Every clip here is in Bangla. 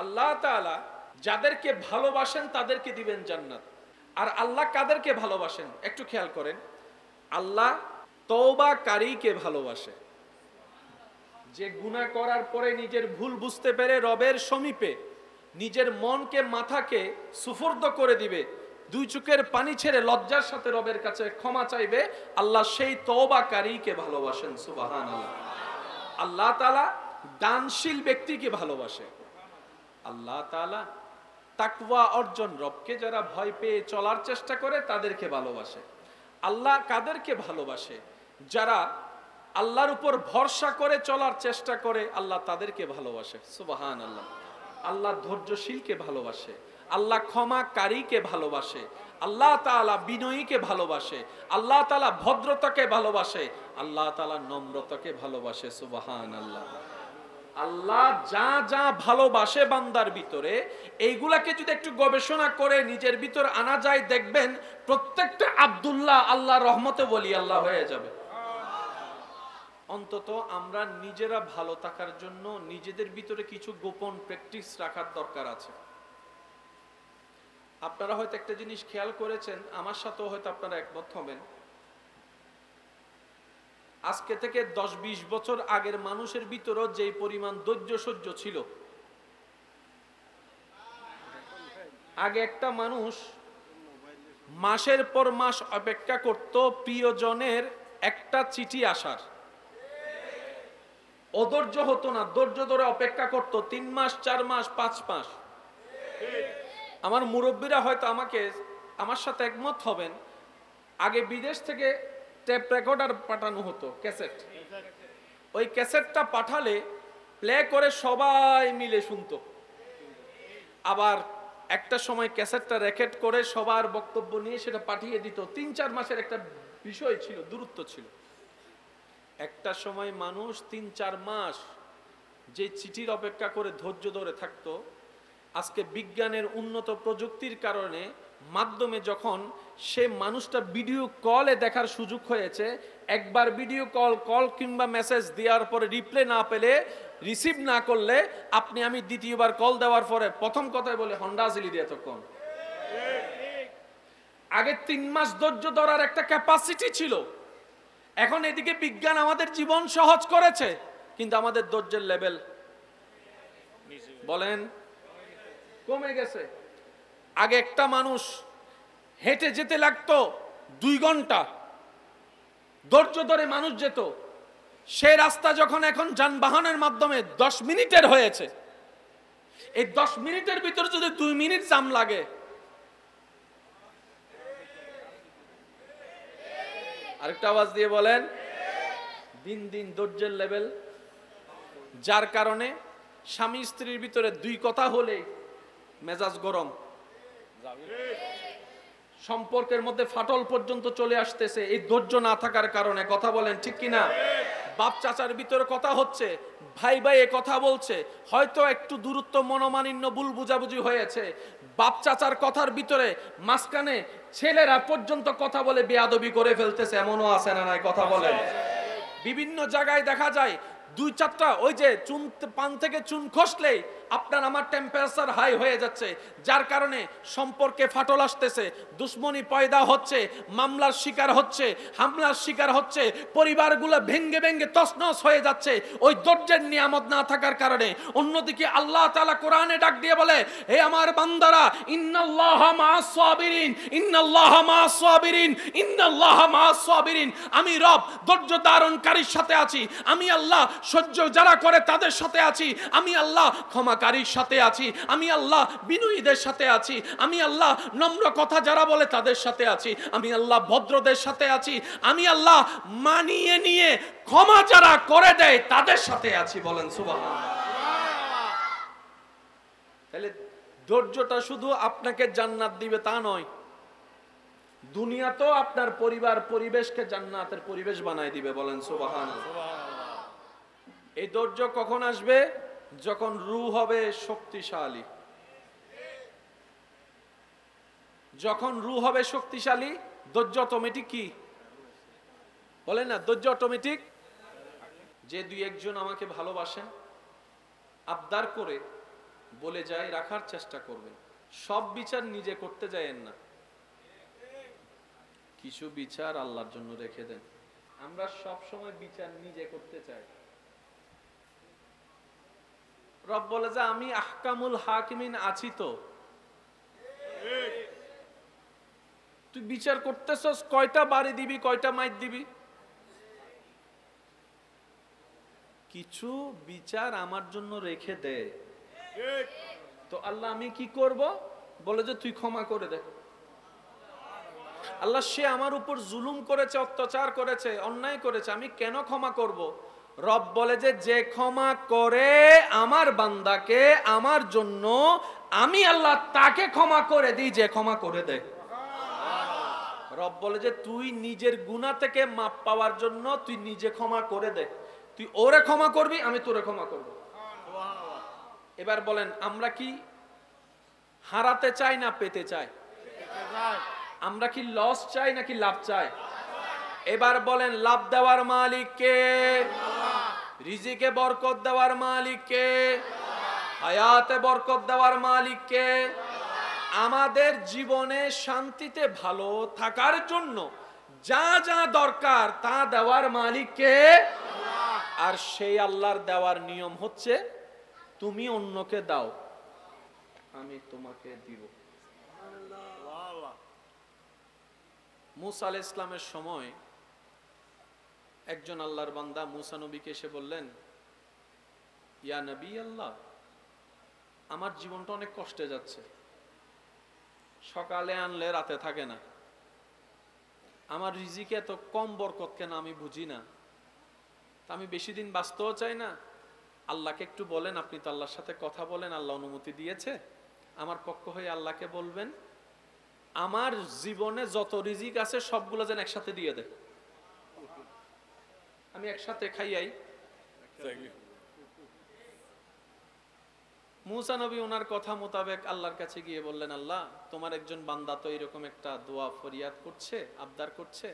আল্লাহ তাআলা যাদেরকে ভালোবাসেন তাদেরকে দিবেন জান্নাত। আর আল্লাহ কাদেরকে ভালোবাসেন একটু খেয়াল করেন। আল্লাহ তওবাকারীকে ভালোবাসে, যে গুনাহ করার পরে নিজের ভুল বুঝতে পেরে রবের সমীপে নিজের মনকে মাথাকে সুফর্দ করে দিবে, দুই চোখের পানি ছেড়ে লজ্জার সাথে রবের কাছে ক্ষমা চাইবে, আল্লাহ সেই তওবাকারীকে ভালোবাসেন। সুবহানাল্লাহ। আল্লাহ তাআলা দানশীল ব্যক্তিকে ভালোবাসে। আল্লাহ তাআলা তাকওয়া অর্জন, রবকে যারা ভয় পেয়ে চলার চেষ্টা করে তাদেরকে ভালোবাসে। আল্লাহ কাদেরকে ভালোবাসে? যারা আল্লাহর উপর ভরসা করে চলার চেষ্টা করে, আল্লাহ তাদেরকে ভালোবাসে। সুবহানাল্লাহ। আল্লাহ ধৈর্যশীলকে ভালোবাসে, আল্লাহ ক্ষমাকারীকে ভালোবাসে, আল্লাহ তাআলা বিনয়ীকে ভালোবাসে, আল্লাহ তাআলা ভদ্রতাকে ভালোবাসে, আল্লাহ তাআলা নম্রতাকে ভালোবাসে। সুবহানাল্লাহ। আল্লাহ যা যা ভালোবাসে বান্দার ভিতরে, এইগুলাকে যদি একটু গবেষণা করে নিজের ভিতর আনা যায়, দেখবেন প্রত্যেকটা আব্দুল্লাহ আল্লাহর রহমতে ওলি আল্লাহ হয়ে যাবে। অন্তত আমরা নিজেরা ভালো থাকার জন্য নিজেদের ভিতরে কিছু গোপন প্র্যাকটিস রাখার দরকার আছে। আপনারা হয়তো একটা জিনিস খেয়াল করেছেন, আমার সাথেও হয়তো আপনারা একমত হবেন। আজকে থেকে 10-20 বছর আগের মানুষের ভিতরও যেই পরিমাণ ধৈর্য সহ্য ছিল, আগে একটা মানুষ মাসের পর মাস অপেক্ষা করত প্রিয়জনের একটা চিঠি আসার। অধৈর্য হতো না, ধৈর্য ধরে অপেক্ষা করত 3 মাস 4 মাস 5 মাস। আমার মুরব্বীরা হয়তো আমার সাথে একমত হবেন, আগে বিদেশ থেকে টেপ রেকর্ডার পাঠানো হতো, ক্যাসেট। ওই ক্যাসেটটা পাঠালে প্লে করে সবাই মিলে শুনতো। আবার একটা সময় ক্যাসেটটা রেকর্ড করে সবার বক্তব্য নিয়ে সেটা পাঠিয়ে দিত। 3-4 মাসের একটা বিষয় ছিল, দূরত্ব ছিল। একটা সময় মানুষ 3-4 মাস যে চিঠির অপেক্ষা করে ধৈর্য ধরে থাকতো, আজকে বিজ্ঞানের উন্নত প্রযুক্তির কারণে মাধ্যমে যখন সে মানুষটা ভিডিও কলে দেখার সুযোগ হয়েছে, একবার ভিডিও কল কিংবা মেসেজ দেওয়ার পরে রিপ্লাই না পেলে, রিসিভ না করলে, আপনি আমি দ্বিতীয়বার কল দেওয়ার পরে প্রথম কথাই বলে হন্ডা জিলি দিয়ে তখন। আগে 3 মাস ধৈর্য ধরার একটা ক্যাপাসিটি ছিল। এখন এদিকে বিজ্ঞান আমাদের জীবন সহজ করেছে, কিন্তু আমাদের ধৈর্যের লেভেল বলেন কমে গেছে। আগে একটা মানুষ হেঁটে যেতে লাগতো 2 ঘন্টা, ধৈর্য ধরে মানুষ যেত। সেই রাস্তা যখন এখন যানবাহনের মাধ্যমে 10 মিনিটের হয়েছে, এই 10 মিনিটের ভিতরে যদি 2 মিনিট জাম লাগে, আরেকটা আওয়াজ দিয়ে বলেন, দিন দিন ধৈর্যের লেভেল। যার কারণে স্বামী স্ত্রীর ভিতরে 2 কথা হলে মেজাজ গরম, সম্পর্কের মধ্যে ফাটল পর্যন্ত চলে আসতেছে, এই ধৈর্য না থাকার কারণে। কথা বলেন ঠিক কিনা? বাপ চাচার ভিতরে কথা হচ্ছে, ভাই ভাই কথা বলছে, হয়তো একটু দূরত্ব মনোমালিন্য ভুল বুঝাবুঝি হয়েছে, বাপ চাচার কথার ভিতরে মাঝখানে ছেলেরা পর্যন্ত কথা বলে বেয়াদবি করে ফেলতেছে, এমনও আছে না নাই? কথা বলেন। বিভিন্ন জায়গায় দেখা যায় 2-4টা ওই যে পান থেকে চুন খসলেই আপনার আমার টেম্পারেচার হাই হয়ে যাচ্ছে, যার কারণে সম্পর্কে ফাটল আসতেছে, দুশ্মনী পয়দা হচ্ছে, মামলার শিকার হচ্ছে, হামলার শিকার হচ্ছে, পরিবারগুলো ভেঙ্গে ভেঙ্গে তছনছ হয়ে যাচ্ছে ওই ধৈর্যের নিয়ামত না থাকার কারণে। অন্যদিকে আল্লাহ তাআলা কোরআনে ডাক দিয়ে বলে, হে আমার বান্দারা, ইন্নাল্লাহা মাআস সাবিরিন, ইন্নাল্লাহা মাআস সাবিরিন, ইন্নাল্লাহা মাআস সাবিরিন। আমি রব ধৈর্য ধারণকারীর সাথে আছি, আমি আল্লাহ সহ্য যারা করে তাদের সাথে আছি, আমি আল্লাহ ক্ষমাকারীর সাথে আছি, আমি আল্লাহ বিনয়ীদের সাথে আছি, আমি আল্লাহ নম্র কথা যারা বলে তাদের সাথে আছি, আমি আল্লাহ ভদ্রদের সাথে আছি, আমি আল্লাহ মানিয়ে নিয়ে ক্ষমা যারা করে দেয় তাদের সাথে আছি। বলেন সুবহানাল্লাহ। তাহলে ধৈর্যটা শুধু আপনাকে জান্নাত দিবে তা নয়, দুনিয়াতেও আপনার পরিবার পরিবেশকে জান্নাতের পরিবেশ বানায় দিবে। বলেন সুবহানাল্লাহ। এই ধৈর্য কখন আসবে? যখন রূহ হবে শক্তিশালী। যখন রূহ হবে শক্তিশালী, ধৈর্য অটোমেটিক কি বলেন না? ধৈর্য অটোমেটিক। যে 2-1 জন আমাকে ভালোবাসেন, আবদার করে বলে যাই রাখার চেষ্টা করবেন। সব বিচার নিজে করতে যায়েন না, কিছু বিচার আল্লাহর জন্য রেখে দেন। আমরা সব সময় বিচার নিজে করতে চাই। রব বলে যে আমি আহকামুল হাকিমিন আছি, তো তুই বিচার করতেছস, কয়টা বাড়ি দিবি, কয়টা মাইর দিবি? কিছু বিচার আমার জন্য রেখে দে। তো আল্লাহ আমি কি করব? বলে যে তুই ক্ষমা করে দে। আল্লাহ সে আমার উপর জুলুম করেছে, অত্যাচার করেছে, অন্যায় করেছে, আমি কেন ক্ষমা করব? রব বলে যে যে ক্ষমা করে আমার বান্দাকে আমার জন্য, আমি আল্লাহ তাকে ক্ষমা করে দিই যে ক্ষমা করে দেয়। রব বলে যে তুই নিজের গুনাহ থেকে মাপ পাওয়ার জন্য তুই নিজে ক্ষমা করে দে, তুই ওরে ক্ষমা করবি, আমি তোরে ক্ষমা করব। এবার বলেন আমরা কি হারাতে চাই না পেতে চাই? আমরা কি লস চাই নাকি লাভ চাই? এবার বলেন লাভ দেওয়ার মালিক কে? রিজিকে বরকত দেওয়ার মালিক কে? হায়াতে বরকত দেওয়ার মালিক কে? আমাদের জীবনে শান্তিতে ভালো থাকার জন্য যা যা দরকার তা দেওয়ার মালিক কে? আর সেই আল্লাহর দেওয়ার নিয়ম হচ্ছে তুমি অন্যকে দাও, আমি তোমাকে দিব। মুসা আলাইহিস সালামের সময় একজন আল্লাহর বান্দা মুসা নবীকে এসে বললেন, ইয়া নবী আল্লাহ, আমার জীবনটা অনেক কষ্টে যাচ্ছে, সকালে আনলে রাতে থাকে না, আমার রিজিকে এত কম বরকত কেন আমি বুঝি না, তা আমি বেশি দিন বাঁচতেও চাই না, আল্লাহকে একটু বলেন, আপনি তো আল্লাহর সাথে কথা বলেন, আল্লাহ অনুমতি দিয়েছে, আমার পক্ষ হয়ে আল্লাহকে বলবেন আমার জীবনে যত রিজিক আছে সবগুলো যেন একসাথে দিয়ে দেয়, আমি একসাথে খাইয়াই। মুসা নবী ওনার কথা মোতাবেক আল্লাহর কাছে গিয়ে বললেন, আল্লাহ তোমার একজন বান্দা তো এরকম একটা দোয়া ফরিয়াদ করছে, আবদার করছে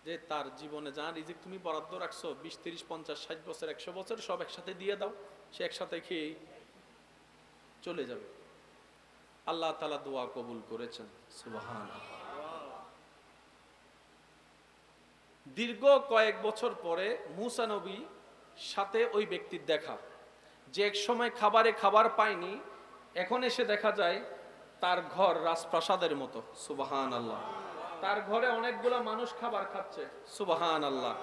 যে তার জীবনে যা রিজিক তুমি বরাদ্দ রাখছো 20, 30, 50, 60 বছর, 100 বছর সব একসাথে দিয়ে দাও, সে একসাথে খেয়ে চলে যাবে। আল্লাহ তাআলা দোয়া কবুল করেছেন, সুবহানাল্লাহ। দীর্ঘ কয়েক বছর পরে মুসা নবী সাথে ওই ব্যক্তির দেখা, যে এক সময় খাবারে খাবার পায়নি, এখন এসে দেখা যায় তার ঘর রাজপ্রাসাদের মতো, সুবহানাল্লাহ। তার ঘরে অনেকগুলা মানুষ খাবার খাচ্ছে, সুবহানাল্লাহ।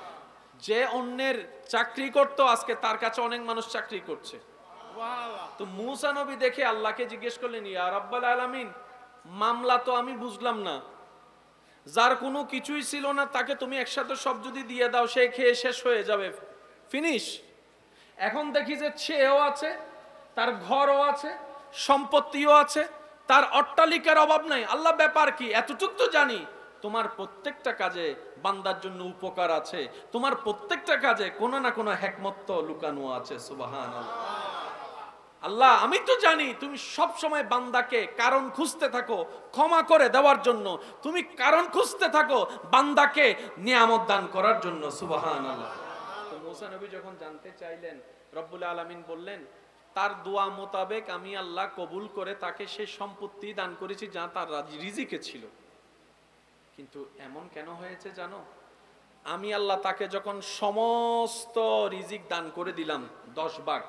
যে অন্যের চাকরি করতো আজকে তার কাছে অনেক মানুষ চাকরি করছে। তো মুসা নবী দেখে আল্লাহকে জিজ্ঞেস করলেন, ইয়া রাব্বাল আলামিন, মামলা তো আমি বুঝলাম না, যার কোনো কিছুই ছিল না তাকে তুমি একসাথে সব যদি দিয়ে দাও সে খেয়ে শেষ হয়ে যাবে, ফিনিশ। এখন দেখি যে সেও আছে, তার ঘরও আছে, সম্পত্তিও আছে, তার অট্টালিকার অভাব নাই। আল্লাহ ব্যাপার কি? এতটুকু তো জানি তোমার প্রত্যেকটা কাজে বান্দার জন্য উপকার আছে, তোমার প্রত্যেকটা কাজে কোনো না কোনো হিকমত লুকানো আছে, সুবহানাল্লাহ। আল্লাহ আমি তো জানি তুমি সব সময় বান্দাকে কারণ খুঁজতে থাকো ক্ষমা করে দেওয়ার জন্য, তুমি কারণ খুঁজতে থাকো বান্দাকে নিয়ামত দান করার জন্য, সুবহানাল্লাহ। তো মুসা নবী যখন জানতে চাইলেন, রব্বুল আলামিন বললেন তার দোয়া মোতাবেক আমি আল্লাহ কবুল করে তাকে সেই সম্পত্তি দান করেছি যা তার রিজিকে ছিল। কিন্তু এমন কেন হয়েছে জানো? আমি আল্লাহ তাকে যখন সমস্ত রিজিক দান করে দিলাম 10 ভাগ,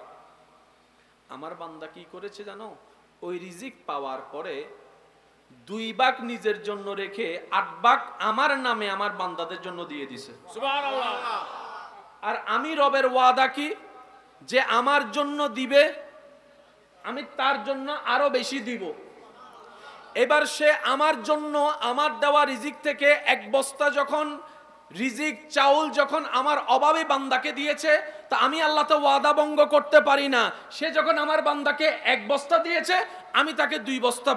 আমার বান্দা কি করেছে জানো? ওই রিজিক পাওয়ার পরে 2 ভাগ নিজের জন্য রেখে 8 ভাগ আমার নামে আমার বান্দাদের জন্য দিয়ে দিছে, সুবহানাল্লাহ। আর আমি রবের ওয়াদা কি, যে আমার জন্য দিবে আমি তার জন্য আরো বেশি দিব। এবার সে আমার জন্য আমার দেওয়া রিজিক থেকে 1 বস্তা যখন রিজিক চাউল যখন আমার অভাবে বান্দাকে দিয়েছে, তা আমি আল্লাহ তো ওয়াদা ভঙ্গ করতে পারি না। সে যখন আমার বান্দাকে 1 বস্তা দিয়েছে আমি তাকে 2 বস্তা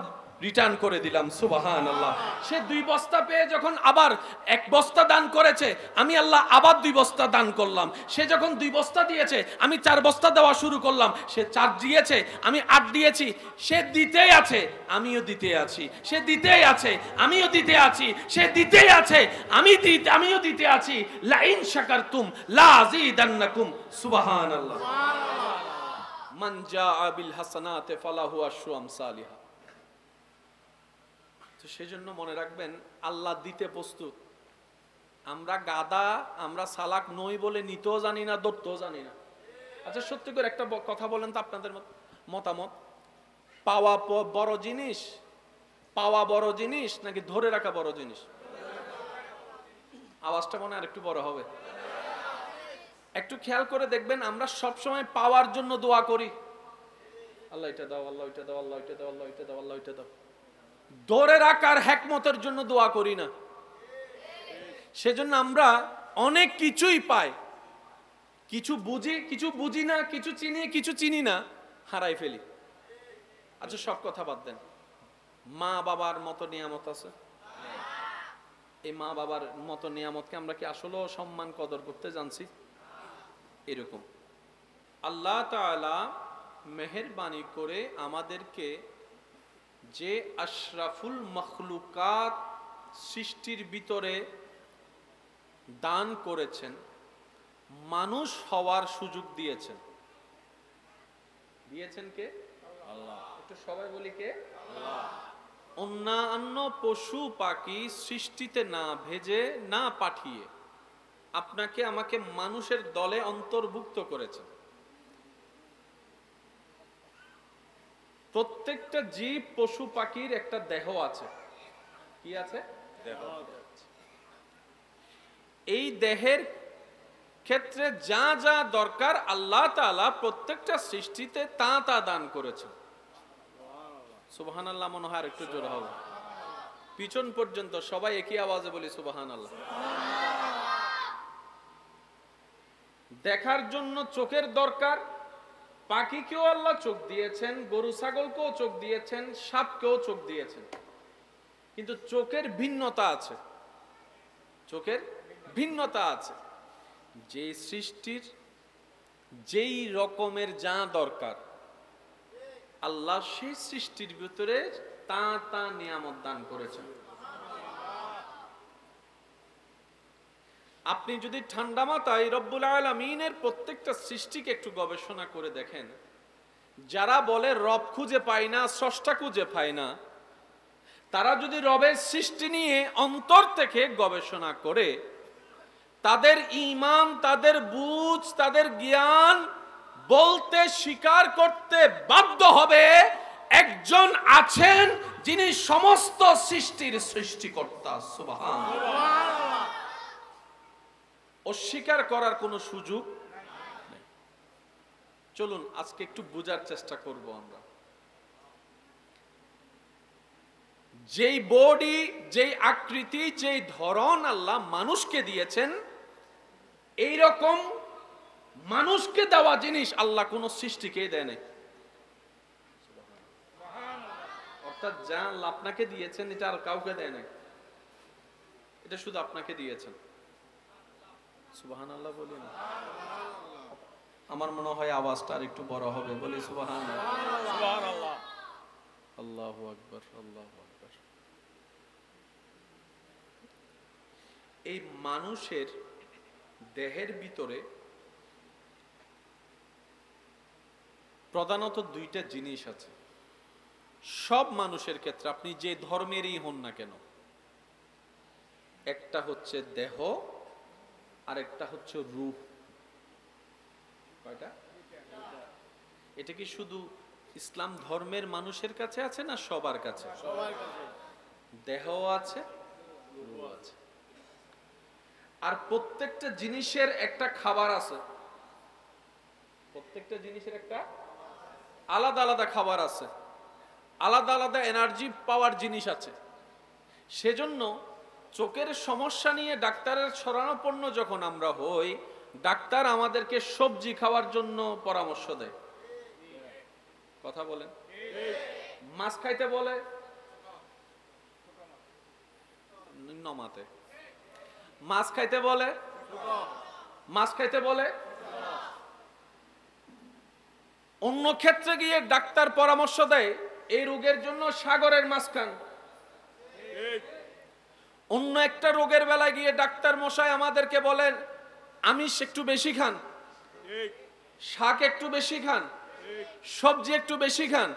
রিটার্ন করে দিলাম, সুবহানাল্লাহ। সে 2 বস্তা পেয়ে যখন আবার 1 বস্তা দান করেছে, আমি আল্লাহ আবার 2 বস্তা দান করলাম। সে যখন 2 বস্তা দিয়েছে আমি 4 বস্তা দেওয়া শুরু করলাম। সে 4 দিয়েছে, আমি 8 দিয়েছি। সে দিতেই আছে, আমিও দিতে আছি। সে দিতেই আছে, আমিও দিতে আছি। সে দিতেই আছে, আমিও দিতে আছি। লা ইন শাকারতুম লা আযীদান্নাকুম, সুবহানাল্লাহ। মান জাআ বিল হাসানাতি ফালাহু আশরু আমসালিহা। তো সেজন্য মনে রাখবেন, আল্লাহ দিতে প্রস্তুত। আমরা গাদা, আমরা সালাক নই বলে নিতেও জানি না, ধরতেও জানি না। আচ্ছা সত্যি করে একটা কথা বলেন তো, আপনাদের মতামত, পাওয়া বড় জিনিস, পাওয়া বড় জিনিস নাকি ধরে রাখা বড় জিনিস? আওয়াজটা মনে আর একটু বড় হবে। একটু খেয়াল করে দেখবেন, আমরা সব সময় পাওয়ার জন্য দোয়া করি, আল্লাহ এটা দাও, আল্লাহ এটা দাও, আল্লাহ এটা দাও, আল্লাহ এটা দাও, আল্লাহ এটা দাও। ধরে রাখার হিকমতের জন্য দোয়া করি না। সেজন্য আমরা অনেক কিছুই পাই, কিছু বুঝি, কিছু বুঝি না, কিছু চিনি, কিছু চিনি না, হারাই ফেলি। আচ্ছা সব কথা বাদ দেন, মা বাবার মতো নিয়ামত আছে? এই মা বাবার মতো নিয়ামতকে আমরা কি আসলেও সম্মান কদর করতে জানছি? এরকম আল্লাহ তাআলা মেহেরবানি করে আমাদেরকে যে আশরাফুল মখলুকাত সৃষ্টির ভিতরে দান করেছেন, মানুষ হওয়ার সুযোগ দিয়েছেন। দিয়েছেন কে? আল্লাহ। একটু সবাই বলি কে? আল্লাহ। অন্যান্য পশু পাখি সৃষ্টিতে না ভেজে, না পাঠিয়ে আপনাকে আমাকে মানুষের দলে অন্তর্ভুক্ত করেছেন। প্রত্যেকটা জীব পশু পাখির একটা দেহ আছে। কি আছে? দেহ। এই দেহের ক্ষেত্রে যা যা দরকার আল্লাহ তাআলা প্রত্যেকটা সৃষ্টিতে তা তা দান করেছেন। সুবহানাল্লাহ মনে হয় আর একটু জোরে হবে। পিছন পর্যন্ত সবাই একই আওয়াজে বলি সুবহানাল্লাহ। দেখার জন্য চোখের দরকার, পাখিকেও আল্লাহ চোখ দিয়েছেন, গরু ছাগলকেও চোখ দিয়েছেন, সাপকেও চোখ দিয়েছেন। কিন্তু চোখের ভিন্নতা আছে, চোখের ভিন্নতা আছে। যে সৃষ্টির যেই রকমের যা দরকার আল্লাহ সেই সৃষ্টির ভিতরে তা তা নিয়ামত দান করেছেন। আপনি যদি ঠান্ডা মাথায় রব্বুল আলামিনের প্রত্যেকটা সৃষ্টিকে একটু গবেষণা করে দেখেন, যারা বলে রব খুঁজে পায় না, স্রষ্টা খুঁজে পায় না, তারা যদি রবের সৃষ্টি নিয়ে অন্তর থেকে গবেষণা করে, তাদের ঈমান, তাদের বুঝ, তাদের জ্ঞান বলতে, স্বীকার করতে বাধ্য হবে একজন আছেন যিনি সমস্ত সৃষ্টির সৃষ্টিকর্তা। সুবহানাল্লাহ। অস্বীকার করার কোনো সুযোগ নেই। চলুন আজকে একটু বোঝার চেষ্টা করব আমরা। যেই বডি, যেই আকৃতি, যেই ধরন আল্লাহ মানুষকে দিয়েছেন, এই রকম মানুষকে দেওয়া জিনিস আল্লাহ কোন সৃষ্টিকে দেয় নাই। অর্থাৎ যা আল্লাহ আপনাকে দিয়েছেন এটা আর কাউকে দেয় নাই, এটা শুধু আপনাকে দিয়েছেন। সুবহানাল্লাহ বলি না? আমার মনে হয় আওয়াজটা আর একটু বড় হবে, বলি সুবহানাল্লাহ। সুবহানাল্লাহ। আল্লাহু আকবার, আল্লাহু আকবার। এই মানুষের দেহের ভিতরে প্রধানত দুইটা জিনিস আছে সব মানুষের ক্ষেত্রে, আপনি যে ধর্মেরই হন না কেন। একটা হচ্ছে দেহ আর একটা হচ্ছে রূহ। কয়টা? এটা কি শুধু ইসলাম ধর্মের মানুষের কাছে আছে না সবার কাছে? সবার কাছে। দেহ আছে, রূহ আছে। আর প্রত্যেকটা জিনিসের একটা খাবার আছে, প্রত্যেকটা জিনিসের একটা আলাদা আলাদা খাবার আছে, আলাদা আলাদা এনার্জি পাওয়ার জিনিস আছে। সেজন্য চোখের সমস্যা নিয়ে ডাক্তারের শরণাপন্ন যখন আমরা হই, ডাক্তার আমাদেরকে সবজি খাওয়ার জন্য পরামর্শ দেয়। কথা বলেন। মাছ খাইতে বলে, নমাতে মাছ খাইতে বলে, মাছ খাইতে বলে। অন্য ক্ষেত্রে গিয়ে ডাক্তার পরামর্শ দেয় এই রোগের জন্য সাগরের মাছ খান। অন্য একটা রোগের বেলায় গিয়ে ডাক্তার মশাই আমাদেরকে বলেন আমিষ একটু বেশি খান, শাক একটু বেশি খান। সবজি একটু বেশি খান,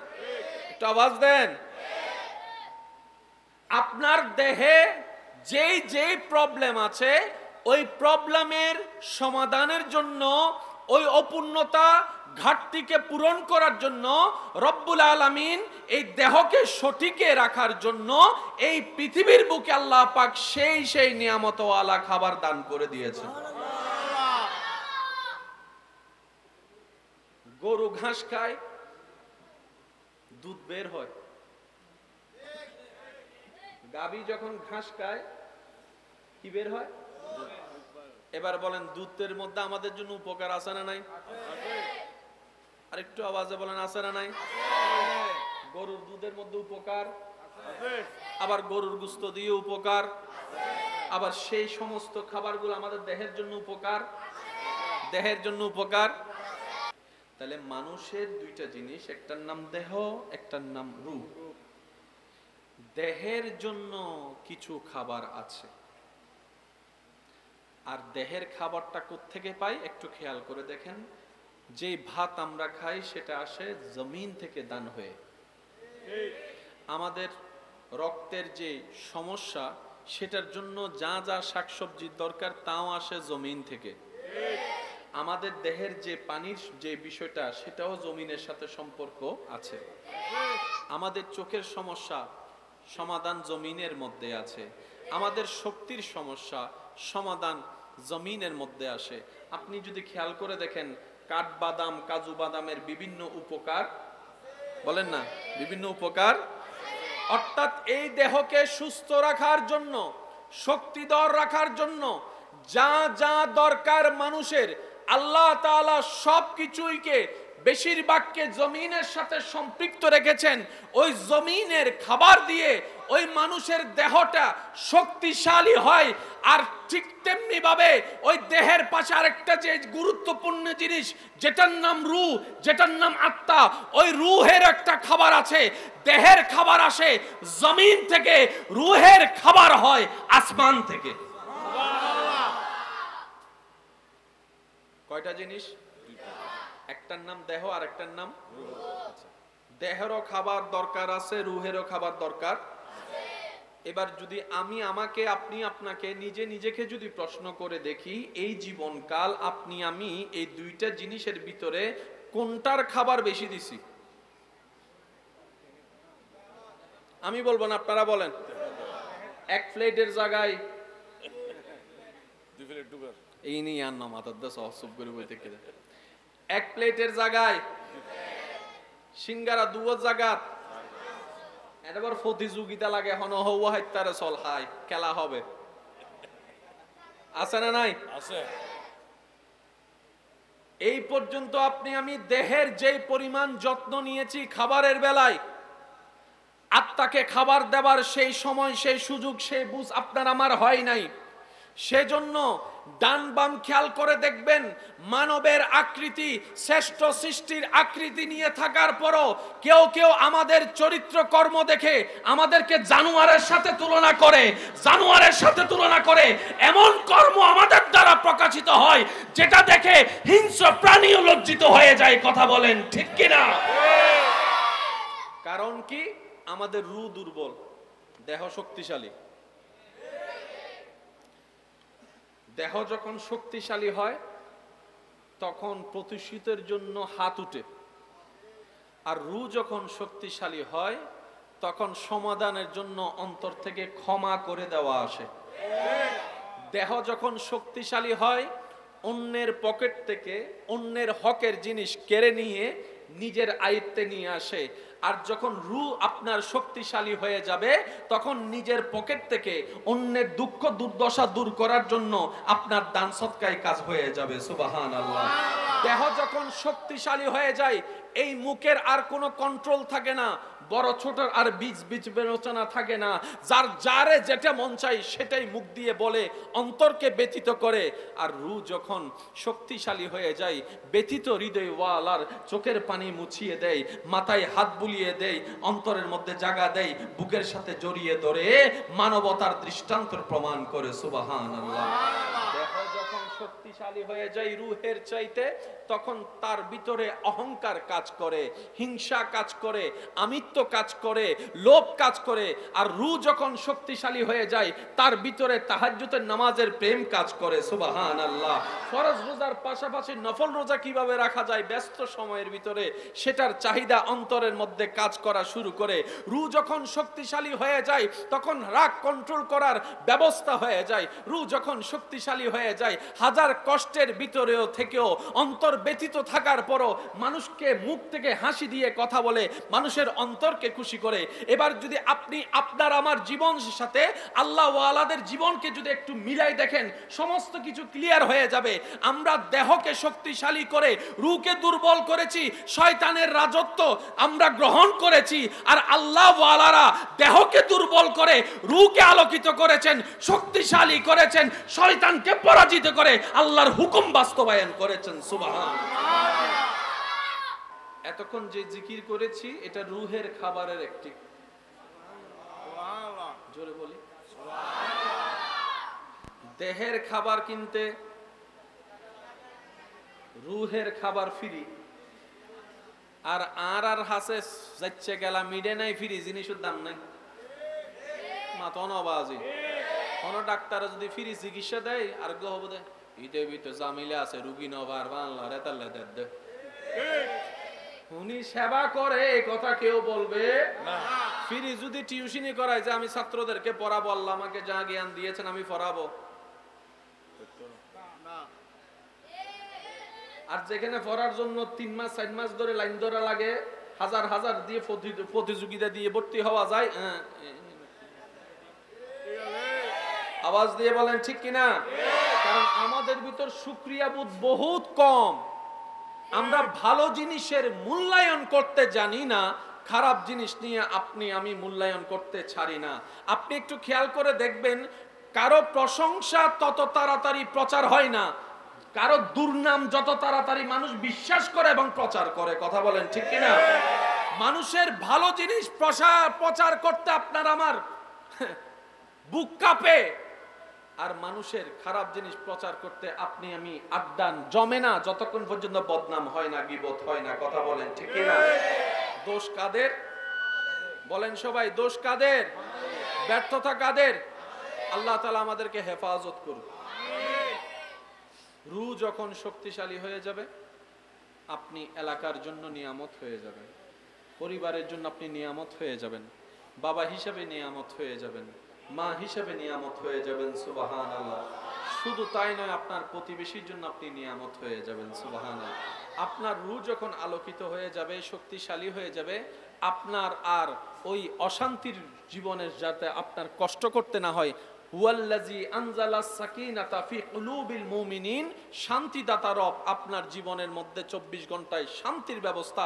একটু আওয়াজ দেন। আপনার দেহে যেই যেই প্রবলেম আছে ওই প্রবলেমের সমাধানের জন্য, ওই অপূর্ণতা ঘাটতিকে পূরণ করার জন্য রব্বুল আলামিন এই দেহকে সঠিকে রাখার জন্য এই পৃথিবীর বুকে আল্লাহ পাক সেই নিয়ামতওয়ালা খাবার দান করে দিয়েছেন। গরু ঘাস খায়, দুধ বের হয়। গাভী যখন ঘাস খায় কি বের হয়? এবার বলেন দুধের মধ্যে আমাদের জন্য উপকার আছে না নাই? আর একটু আওয়াজে বলেন আছে না নাই? গরুর দুধের মধ্যে উপকার, আবার গরুর গোশত দিয়ে উপকার, আবার সেই সমস্ত খাবারগুলো আমাদের দেহের জন্য উপকার, দেহের জন্য উপকার। তাহলে মানুষের দুইটা জিনিস, একটার নাম দেহ, একটার নাম রূহ। দেহের জন্য কিছু খাবার আছে, আর দেহের খাবারটা কোত্থেকে পাই একটু খেয়াল করে দেখেন। যে ভাত আমরা খাই সেটা আসে জমিন থেকে দান হয়ে। আমাদের রক্তের যে সমস্যা সেটার জন্য যা যা শাকসবজির দরকার তাও আসে জমিন থেকে। আমাদের দেহের যে পানির যে বিষয়টা সেটাও জমিনের সাথে সম্পর্ক আছে। আমাদের চোখের সমস্যা সমাধান জমিনের মধ্যে আছে। আমাদের শক্তির সমস্যা সমাধান জমিনের মধ্যে আসে। আপনি যদি খেয়াল করে দেখেন কাঠবাদাম, কাজু বাদামের বিভিন্ন উপকার, বলেন না বিভিন্ন উপকার, অর্থাৎ এই দেহকে সুস্থ রাখার জন্য, শক্তিধর রাখার জন্য যা যা দরকার মানুষের, আল্লাহ তাআলা সবকিছুইকে বেশিরভাগকে জমিনের সাথে সম্পৃক্ত রেখেছেন। ওই জমিনের খাবার দিয়ে ওই মানুষের দেহটা শক্তিশালী হয়। আর ঠিক তেমনি ভাবে ওই দেহের পাশে আরেকটা যে গুরুত্বপূর্ণ জিনিস যেটার নাম রূহ, যেটার নাম আত্মা, ওই রূহের একটা খাবার আছে। দেহের খাবার আসে জমিন থেকে, রূহের খাবার হয় আসমান থেকে। কয়টা জিনিস? একটার নাম দেহ আর একটার নাম রূহ। দেহেরও খাবার দরকার আছে, রূহেরও খাবার দরকার। এবার যদি আমি আমাকে, আপনি আপনাকে, নিজেকে যদি প্রশ্ন করে দেখি, এই জীবনকাল আপনি আমি এই দুইটা জিনিসের ভিতরে কোনটার খাবার বেশি দিছি? আমি বলবো না, আপনারা বলেন। এক প্লেটের জায়গায় দুই প্লেট ডুবার এই নিয়ে আর না মাথার দা সব করে বইতে কেটে, এক প্লেটের জায়গায় সিঙ্গারা দুও জায়গা, এবার প্রতিযোগিতা লাগে হন হওয়া হাইতারে চল হাই খেলা হবে, আছে না নাই? আছে। এই পর্যন্ত আপনি আমি দেহের যেই পরিমাণ যত্ন নিয়েছি খাবারের বেলায়, আত্মাকে খাবার দেবার সেই সময়, সেই সুযোগ, সেই বুঝ আপনার আমার হয় নাই। সেজন্য ডান বাম খেয়াল করে দেখবেন, মানবের আকৃতি, শ্রেষ্ঠ সৃষ্টির আকৃতি নিয়ে থাকার পরও কেউ কেউ আমাদের চরিত্র কর্ম দেখে আমাদেরকে জানোয়ারের সাথে তুলনা করে, জানোয়ারের সাথে তুলনা করে এমন কর্ম আমাদের দ্বারা প্রকাশিত হয় যেটা দেখে হিংস্র প্রাণীও লজ্জিত হয়ে যায়। কথা বলেন ঠিক কিনা? কারণ কি? আমাদের রূহ দুর্বল, দেহ শক্তিশালী। দেহ যখন শক্তিশালী হয় তখন প্রতিশোধের জন্য হাত উঠে, আর রূহ যখন শক্তিশালী হয় তখন সমাধানের জন্য অন্তর থেকে ক্ষমা করে দেওয়া আসে। দেহ যখন শক্তিশালী হয় অন্যের পকেট থেকে অন্যের হকের জিনিস কেড়ে নিয়ে নিজের আয়ত্তে নিয়ে আসে। আর যখন রূহ আপনার শক্তিশালী হয়ে যাবে তখন নিজের পকেট থেকে অন্যের দুঃখ দুর্দশা দূর করার জন্য আপনার দান সদকায় কাজ হয়ে যাবে। সুবহানাল্লাহ। দেহ যখন শক্তিশালী হয়ে যায় এই মুখের আর কোনো কন্ট্রোল থাকে না, বড় ছোট আর বীজ বিবেচনা থাকে না, যারে যেটা মন চাই সেটাই মুখ দিয়ে বলে, অন্তরকে ব্যথিত করে। আর রূহ যখন শক্তিশালী হয়ে যায় ব্যথিত হৃদয় ওয়ালার চোখের পানি মুছিয়ে দেয়, মাথায় হাত বুলিয়ে দেয়, অন্তরের মধ্যে জায়গা দেয়, বুকের সাথে জড়িয়ে ধরে মানবতার দৃষ্টান্ত প্রমাণ করে। সুবহানাল্লাহ। দেহ যখন শক্তিশালী হয়ে যায় রূহের চাইতে, তখন তার ভিতরে অহংকার কাজ করে, হিংসা কাজ করে, আমিত্ব কাজ করে, লোভ কাজ করে। আর রূহ যখন শক্তিশালী হয়ে যায় তার ভিতরে তাহাজ্জুদের নামাজের প্রেম কাজ করে। সুবহানাল্লাহ। ফরজ রোজার পাশাপাশি নফল রোজা কিভাবে রাখা যায় ব্যস্ত সময়ের ভিতরে, সেটার চাহিদা অন্তরের মধ্যে কাজ করা শুরু করে। রূহ যখন শক্তিশালী হয়ে যায় তখন রাগ কন্ট্রোল করার ব্যবস্থা হয়ে যায়। রূহ যখন শক্তিশালী হয়ে যায়, হাজার কষ্টের ভিতরেও থেকেও, অন্তর ব্যথিত থাকার পরও মানুষকে মুখ থেকে হাসি দিয়ে কথা বলে, মানুষের অন্তরকে খুশি করে। এবার যদি আপনি আপনার আমার জীবনের সাথে আল্লাহ ওয়ালাদের জীবনকে যদি একটু মিলাই দেখেন, সমস্ত কিছু ক্লিয়ার হয়ে যাবে। আমরা দেহকে শক্তিশালী করে রূহকে দুর্বল করেছি, শয়তানের রাজত্ব আমরা গ্রহণ করেছি। আর আল্লাহ ওয়ালারা দেহকে দুর্বল করে রূহকে আলোকিত করেছেন, শক্তিশালী করেছেন, শয়তানকে পরাজিত করে আল্লাহর হুকুম বাস্তবায়ন করেছেন। সুবহানাল্লাহ। এতক্ষণ যে জিকির করেছি এটা রূহের খাবারের একটি, জোরে বলি। দেহের খাবার কিনতে রূহের খাবার ফ্রি, আর আর হাসে যাচ্ছে গেলা মিডে নাই ফ্রি, জিনিসের দাম নাই। মাতন আবাজি কোন ডাক্তার যদি ফ্রি চিকিৎসা দেয় আর গো হবে দে ইতে বিতে জামিলে আছে, রুগী নবার বাংলা রেতালে দে উনি সেবা করে এই কথা কেউ বলবে না। ফ্রি যদি টিউশনি করায় যে আমি ছাত্রদেরকে পড়াবো, আল্লাহ আমাকে যা জ্ঞান দিয়েছেন আমি পড়াবো, আর যেখানে পড়ার জন্য 3 মাস 4 মাস ধরে লাইন ধরা লাগে, হাজার হাজার দিয়ে প্রতিযোগিতা দিয়ে ভর্তি হওয়া যায়, আওয়াজ দিয়ে বলেন ঠিক কিনা? কারণ আমাদের ভিতর শুকরিয়া বোধ বহুত কম। আমরা ভালো জিনিসের মূল্যায়ন করতে জানি না, খারাপ জিনিস নিয়ে আপনি আমি মূল্যায়ন করতে ছাড়ি না। আপনি একটু খেয়াল করে দেখবেন, কারো প্রশংসা তত তাড়াতাড়ি প্রচার হয় না, কারো দুর্নাম যত তাড়াতাড়ি মানুষ বিশ্বাস করে এবং প্রচার করে। কথা বলেন ঠিক কিনা? মানুষের ভালো জিনিস প্রচার করতে আপনার আমার বুক কাঁপে, আর মানুষের খারাপ জিনিস প্রচার করতে আপনি আমি আড্ডান জমে না যতক্ষণ পর্যন্ত বদনাম হয় না, গীবত হয় না। কথা বলেন ঠিক কিনা? দোষ কাদের? বলেন সবাই, দোষ কাদের? ব্যর্থতা কাদের? আল্লাহ তাআলা আমাদেরকে হেফাজত করুন। রূহ যখন শক্তিশালী হয়ে যাবে, আপনি এলাকার জন্য নিয়ামত হয়ে যাবেন, পরিবারের জন্য আপনি নিয়ামত হয়ে যাবেন, বাবা হিসেবে নিয়ামত হয়ে যাবেন, মা হিসেবে নিয়ামত হয়ে যাবেন। সুবহানাল্লাহ। শুধু তাই নয়, আপনার প্রতিবেশীর জন্য আপনি নিয়ামত হয়ে যাবেন। সুবহানাল্লাহ। আপনার রূহ যখন আলোকিত হয়ে যাবে, শক্তিশালী হয়ে যাবে, আপনার আর ওই অশান্তির জীবনের যাতে আপনার কষ্ট করতে না হয়। হুয়াল্লাযী আনজালাস সাকিনাতা ফি কুলুবিল মুমিনিন, শান্তিদাতা রব আপনার জীবনের মধ্যে 24 ঘন্টায় শান্তির ব্যবস্থা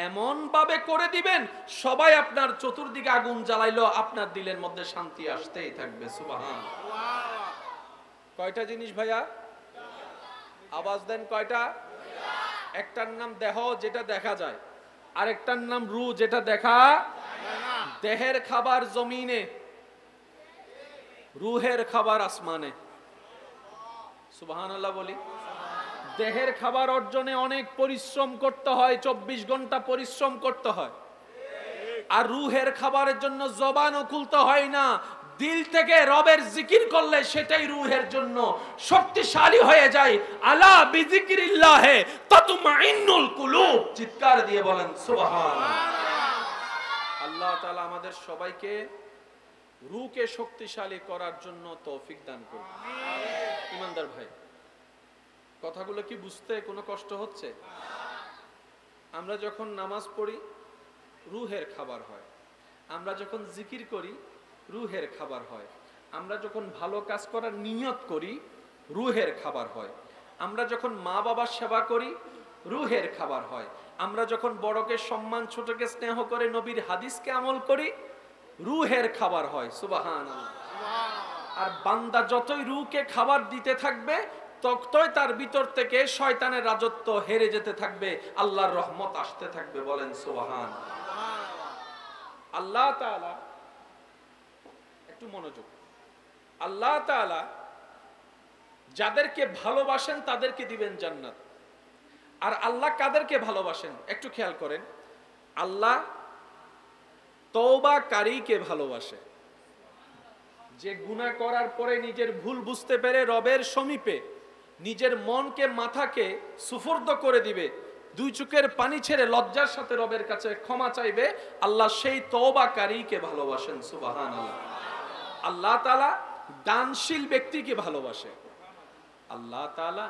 এমন ভাবে করে দিবেন, সবাই আপনার চতুর্দিকে আগুন জ্বালাইলো আপনার দিলের মধ্যে শান্তি আসতেই থাকবে। সুবহানাল্লাহ। কয়টা জিনিস ভাইয়া? আওয়াজ দেন, কয়টা? একটার নাম দেহ, যেটা দেখা যায়, আরেকটার নাম রূহ, যেটা দেখা। দেহের খাবার জমিনে, রূহের খাবার আসমানে। সুবহানাল্লাহ বলি। দেহের খাবার অর্জনে অনেক পরিশ্রম করতে হয়, 24 ঘন্টা পরিশ্রম করতে হয়। আর রূহের খাবারের জন্য জবানও খুলতে হয় না, দিল থেকে রবের জিকির করলে সেটাই রূহের জন্য শক্তিশালী হয়ে যায়। আলা বিযিকরিল্লাহ তাতমাইন্নুল কুলুব। চিৎকার দিয়ে বলেন সুবহানাল্লাহ। আল্লাহ তাআলা আমাদের সবাইকে রূহকে শক্তিশালী করার জন্য তৌফিক দান করুন। ইমানদার ভাই, কথাগুলো কি বুঝতে কোনো কষ্ট হচ্ছে? আমরা যখন নামাজ পড়ি রূহের খাবার হয়, আমরা যখন জিকির করি রূহের খাবার হয়, আমরা যখন ভালো কাজ করার নিয়ত করি রূহের খাবার হয়, আমরা যখন মা বাবার সেবা করি রূহের খাবার হয়, আমরা যখন বড়কে সম্মান ছোটকে স্নেহ করে নবীর হাদিসকে আমল করি রূহের খাবার হয়। সুবহানাল্লাহ। আর বান্দা যতই রূহকে খাবার দিতে থাকবে ততই তার ভিতর থেকে শয়তানের রাজত্ব হেরে যেতে থাকবে, আল্লাহর রহমত আসতে থাকবে। বলেন সুবহানাল্লাহ। আল্লাহ তাআলা, একটু মনোযোগ, আল্লাহ তাআলা যাদেরকে ভালোবাসেন তাদেরকে দিবেন জান্নাত। আর আল্লাহ কাদেরকে ভালোবাসেন একটু খেয়াল করেন, আল্লাহ তওবাকারীকে ভালোবাসে, যে গুনাহ করার পরে নিজের ভুল বুঝতে পেরে রবের সমীপে নিজের মনকে মাথাকে সুফর্দ করে দিবে, দুই চোখের পানি ছেড়ে লজ্জার সাথে রবের কাছে ক্ষমা চাইবে, আল্লাহ সেই তওবাকারীকে ভালোবাসেন। সুবহানাল্লাহ। আল্লাহ তাআলা দানশীল ব্যক্তিকে ভালোবাসে। আল্লাহ তাআলা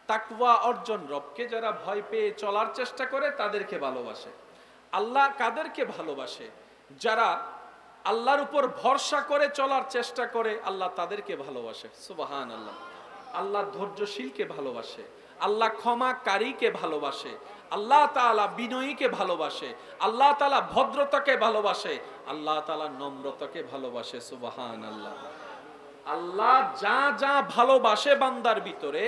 তাকওয়া অর্জন, রবকে যারা ভয় পেয়ে চলার চেষ্টা করে তাদেরকে ভালোবাসে। আল্লাহ কাদেরকে ভালোবাসে? যারা আল্লাহর উপর ভরসা করে চলার চেষ্টা করে, আল্লাহ তাদেরকে ভালোবাসে। সুবহানাল্লাহ। আল্লাহ ধৈর্যশীলকে ভালোবাসে, আল্লাহ ক্ষমাকারীকে ভালোবাসে, আল্লাহ তাআলা বিনয়ীকে ভালোবাসে, আল্লাহ তাআলা ভদ্রতাকে ভালোবাসে, আল্লাহ তাআলা নম্রতাকে ভালোবাসে। সুবহানাল্লাহ। আল্লাহ যা যা ভালোবাসে বান্দার ভিতরে,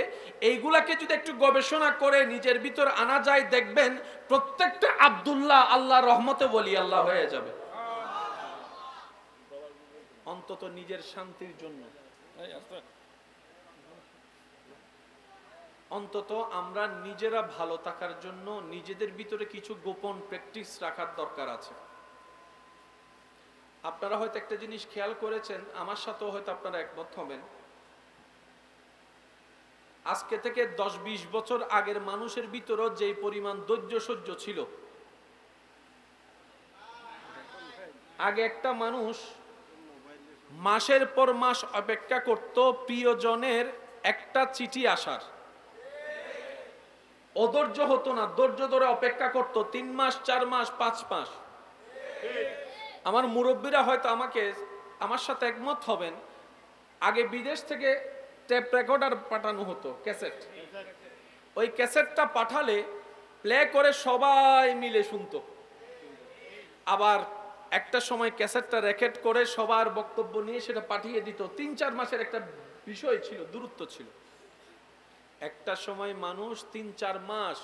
এইগুলাকে যদি একটু গবেষণা করে নিজের ভিতর আনা যায়, দেখবেন প্রত্যেকটা আব্দুল্লাহ আল্লাহর রহমতে ওলি আল্লাহ হয়ে যাবে। অন্তত নিজের শান্তির জন্য, অন্তত আমরা নিজেরা ভালো থাকার জন্য নিজেদের ভিতরে কিছু গোপন প্র্যাকটিস রাখার দরকার আছে। আপনারা হয়তো একটা জিনিস খেয়াল করেছেন, আমার সাথেও হয়তো আপনারা একমত হবেন, আজকে থেকে 10-20 বছর আগের মানুষের ভিতরও যে পরিমাণ ধৈর্য সহ্য ছিল, আগে একটা মানুষ মাসের পর মাস অপেক্ষা করত প্রিয়জনের একটা চিঠি আসার, অধৈর্য হতো না, ধৈর্য ধরে অপেক্ষা করত 3 মাস 4 মাস 5 মাস। আমার মুরব্বীরা হয়তো আমার সাথে একমত হবেন, আগে বিদেশ থেকে টেপ রেকর্ডার পাঠানো হতো, ক্যাসেট। ওই ক্যাসেটটা পাঠালে প্লে করে সবাই মিলে শুনতো, আবার একটা সময় ক্যাসেটটা রেকর্ড করে সবার বক্তব্য নিয়ে সেটা পাঠিয়ে দিত। 3-4 মাসের একটা বিষয় ছিল, দূরত্ব ছিল। একটা সময় মানুষ 3-4 মাস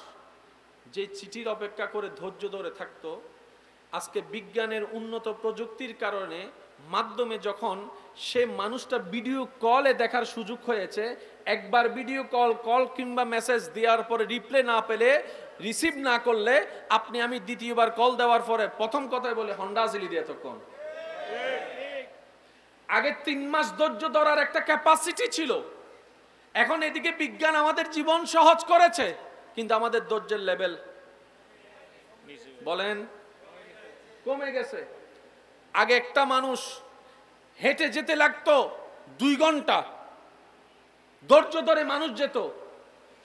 যে চিঠির অপেক্ষা করে ধৈর্য ধরে থাকতো, আজকে বিজ্ঞানের উন্নত প্রযুক্তির কারণে মাধ্যমে যখন সে মানুষটা ভিডিও কলে দেখার সুযোগ হয়েছে, একবার ভিডিও কল কিংবা মেসেজ দেওয়ার পরে রিপ্লাই না পেলে, রিসিভ না করলে, আপনি আমি দ্বিতীয়বার কল দেওয়ার পরে প্রথম কথাই বলে হন্ডা জিলি দিয়ে তখন। আগে 3 মাস ধৈর্য ধরার একটা ক্যাপাসিটি ছিল, এখন এদিকে বিজ্ঞান আমাদের জীবন সহজ করেছে, কিন্তু আমাদের ধৈর্যের লেভেল বলেন কমে গেছে। আগে একটা মানুষ হেঁটে যেতে লাগতো 2 ঘন্টা, ধৈর্য ধরে মানুষ যেত,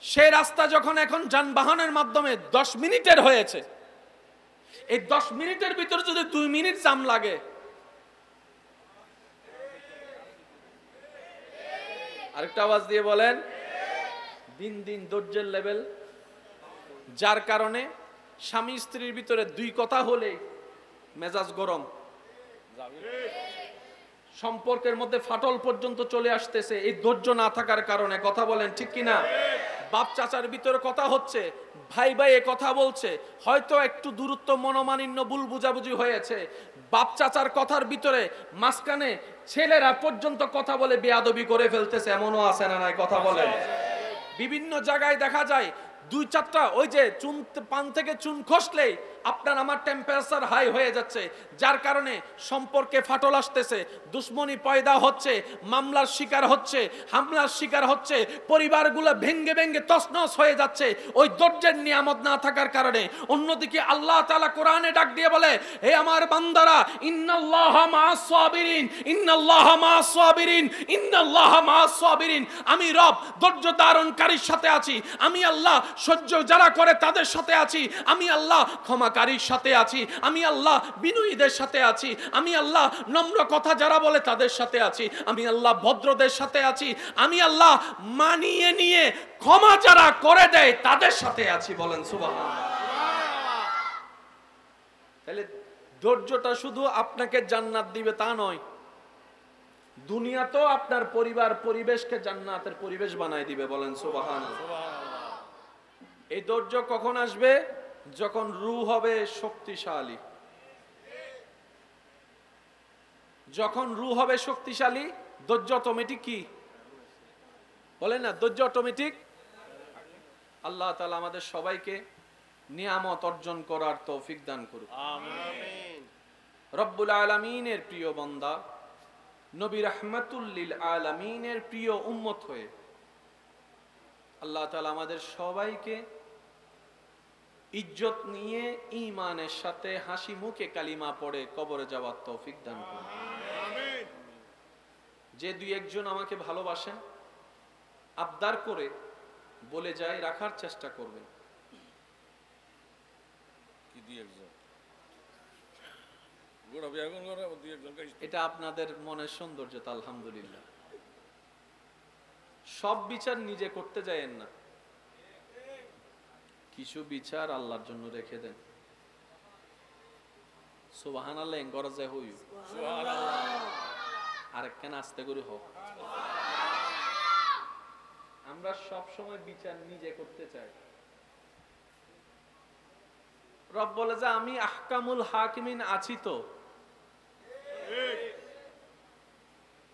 সেই রাস্তা যখন এখন যানবাহনের মাধ্যমে 10 মিনিটের হয়েছে, এই 10 মিনিটের ভিতর যদি 2 মিনিট জাম লাগে, আরেকটা আওয়াজ দিয়ে বলেন, দিন দিন ধৈর্যের লেভেল, যার কারণে স্বামী স্ত্রীর ভিতরে 2 কথা হলে মেজাজ গরম, সম্পর্কের মধ্যে ফাটল পর্যন্ত চলে আসতেছে, এই ধৈর্য না থাকার কারণে। কথা বলেন ঠিক কিনা? বাপ চাচার ভিতরে কথা হচ্ছে, ভাই ভাই কথা বলছে, হয়তো একটু দূরত্ব মনোমালিন্য ভুল বুঝাবুঝি হয়েছে, বাপ চাচার কথার ভিতরে মাঝখানে ছেলেরা পর্যন্ত কথা বলে বেয়াদবি করে ফেলতেছে, এমনও আছে না নাই? কথা বলেন। বিভিন্ন জায়গায় দেখা যায় 2-4টা ওই যে পান থেকে চুন খসলেই আপনার আমার টেম্পারেচার হাই হয়ে যাচ্ছে, যার কারণে সম্পর্কে ফাটল আসতেছে, দুশ্মনী পয়দা হচ্ছে, মামলার শিকার হচ্ছে, হামলার শিকার হচ্ছে, পরিবারগুলো ভেঙ্গে ভেঙ্গে তছনছ হয়ে যাচ্ছে ওই ধৈর্যের নিয়ামত না থাকার কারণে। অন্যদিকে আল্লাহ তাআলা কোরআনে ডাক দিয়ে বলে, হে আমার বান্দারা, ইন্নাল্লাহা মাআস সাবিরিন, ইন্নাল্লাহা মাআস সাবিরিন, ইন্নাল্লাহা মাআস সাবিরিন। আমি রব ধৈর্য ধারণকারীর সাথে আছি, আমি আল্লাহ সহ্য যারা করে তাদের সাথে আছি, আমি আল্লাহ ক্ষমাকারীর সাথে আছি, আমি আল্লাহ বিনয়ীদের সাথে আছি, আমি আল্লাহ নম্র কথা যারা বলে তাদের সাথে আছি, আমি আল্লাহ ভদ্রদের সাথে আছি, আমি আল্লাহ মানিয়ে নিয়ে ক্ষমা যারা করে দেয় তাদের সাথে আছি। বলেন সুবহানাল্লাহ। তাহলে ধৈর্যটা শুধু আপনাকে জান্নাত দিবে তা নয়, দুনিয়াতেও আপনার পরিবার পরিবেশকে জান্নাতের পরিবেশ বানায় দিবে। বলেন সুবহানাল্লাহ। এই ধৈর্য কখন আসবে? যখন রূহ হবে শক্তিশালী। যখন রূহ হবে শক্তিশালী, ধৈর্য অটোমেটিক কি বলেন না ধৈর্য অটোমেটিক। আল্লাহ তাআলা আমাদের সবাইকে নিয়ামত অর্জন করার তৌফিক দান করুন। আমিন। রব্বুল আলামিনের প্রিয় বান্দা, নবী রাহমাতুল লিল আলামিনের প্রিয় উম্মত হয়ে আল্লাহ তাআলা আমাদের সবাইকে ইজ্জত নিয়ে ঈমানের সাথে হাসি মুখে কালিমা পড়ে কবরে যাওয়ার তৌফিক দান করুন। আমিন। যে দুই একজন আমাকে ভালোবাসেন, আবদার করে বলে যায়, রাখার চেষ্টা করবেন। কি দুই একজন গোড়া বিয়া কোন করে দুই একজন কাছে এটা আপনাদের মনের সৌন্দর্যতা। আলহামদুলিল্লাহ, সব বিচার নিজে করতে যায়েন না, কিছু বিচার আল্লাহর জন্য রেখে দেন। সুবহানাল্লাহ গরজে হই আরেকখান আস্তে করে হোক। আমরা সব সময় বিচার নিজে করতে চাই। রব বলে যে আমি আহকামুল হাকিমিন আছি, তো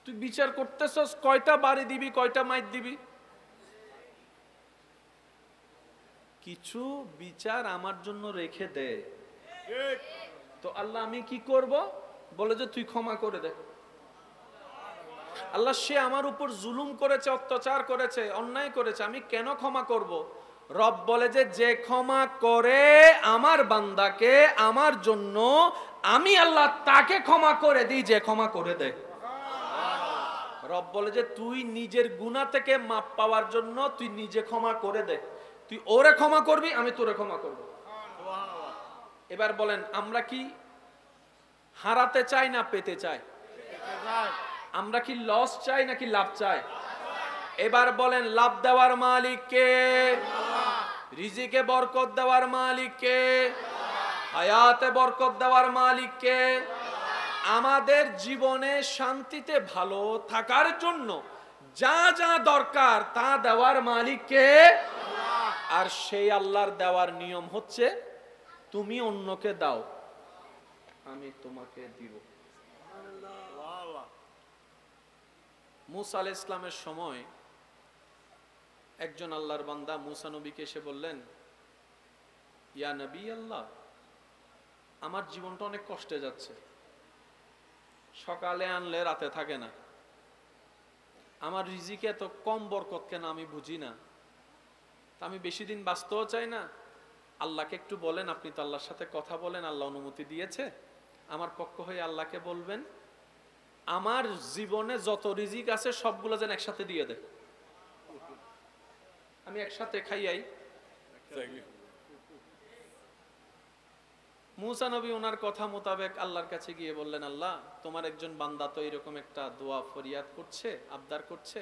তুই বিচার করতেছস, কয়টা বাড়ি দিবি, কয়টা মাইর দিবি? কিছু বিচার আমার জন্য রেখে দে। তো আল্লাহ আমি কি করব? বলে যে তুই ক্ষমা করে দে। আল্লাহ সে আমার উপর জুলুম করেছে, অত্যাচার করেছে, অন্যায় করেছে, আমি কেন ক্ষমা করব? রব বলে যে যে ক্ষমা করে আমার বান্দাকে আমার জন্য, আমি আল্লাহ তাকে ক্ষমা করে দিই যে ক্ষমা করে দেয়। রব বলে যে তুই নিজের গুনাহ থেকে মাপ পাওয়ার জন্য তুই নিজে ক্ষমা করে দে, তুই ওরে ক্ষমা করবি, আমি তোরে ক্ষমা করব। এবার বলেন আমরা কি হারাতে চাই না পেতে চাই? আমরা কি লস চাই নাকি লাভ চাই? এবার বলেন লাভ দেওয়ার মালিক কে? রিজিকে বরকত দেওয়ার মালিক কে? হায়াতে বরকত দেওয়ার মালিক কে? আমাদের জীবনে শান্তিতে ভালো থাকার জন্য যা যা দরকার তা দেওয়ার মালিক কে? আর সেই আল্লাহর দেওয়ার নিয়ম হচ্ছে তুমি অন্যকে দাও, আমি তোমাকে দিব। মুসা আলাইহিস সালামের সময় একজন আল্লাহর বান্দা মুসা নবীকে এসে বললেন, ইয়া নবী আল্লাহ, আমার জীবনটা অনেক কষ্টে যাচ্ছে, সকালে আনলে রাতে থাকে না, আমার রিজিকে এত কম বরকত কেন আমি বুঝি না, তা আমি বেশি দিন বাঁচতেও চাই না, আল্লাহকে একটু বলেন, আপনি তো আল্লাহর সাথে কথা বলেন, আল্লাহ অনুমতি দিয়েছে, আমার পক্ষ হয়ে আল্লাহকে বলবেন আমার জীবনে যত রিজিক আছে সবগুলো যেন একসাথে দিয়ে দেয়, আমি একসাথে খাইয়াই। মুসা নবী ওনার কথা মোতাবেক আল্লাহর কাছে গিয়ে বললেন, আল্লাহ তোমার একজন বান্দা তো এরকম একটা দোয়া ফরিয়াদ করছে, আবদার করছে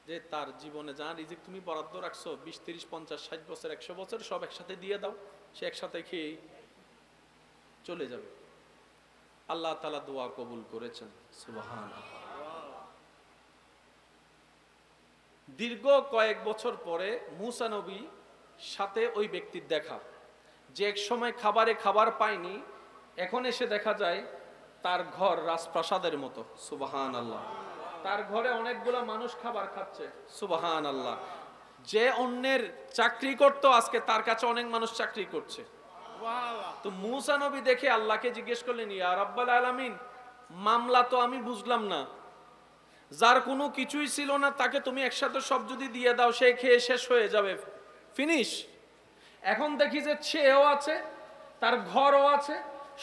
যে তার জীবনে যা রিজিক তুমি বরাদ্দ রাখছো 20, 30, 50, 60 বছর, 100 বছর সব একসাথে দিয়ে দাও, সে একসাথে খেয়েই চলে যাবে। আল্লাহ তাআলা দোয়া কবুল করেছেন। সুবহানাল্লাহ। দীর্ঘ কয়েক বছর পরে মুসা নবী সাথে ওই ব্যক্তির দেখা, যে এক সময় খাবারে খাবার পায়নি, এখন এসে দেখা যায় তার ঘর রাজপ্রাসাদের মতো। সুবহানাল্লাহ। তার ঘরে অনেকগুলো মানুষ খাবার খাচ্ছে। সুবহানাল্লাহ। যে অন্যের চাকরি করত আজকে তার কাছে অনেক মানুষ চাকরি করছে। তো মুসা নবী দেখে আল্লাহকে জিজ্ঞেস করলেন, ইয়া রাব্বাল আলামিন, মামলা তো আমি বুঝলাম না, যার কোনো কিছুই ছিল না তাকে তুমি একসাথে সব যদি দিয়ে দাও সে খেয়ে শেষ হয়ে যাবে, ফিনিশ। এখন দেখি যে সেও আছে, তার ঘরও আছে,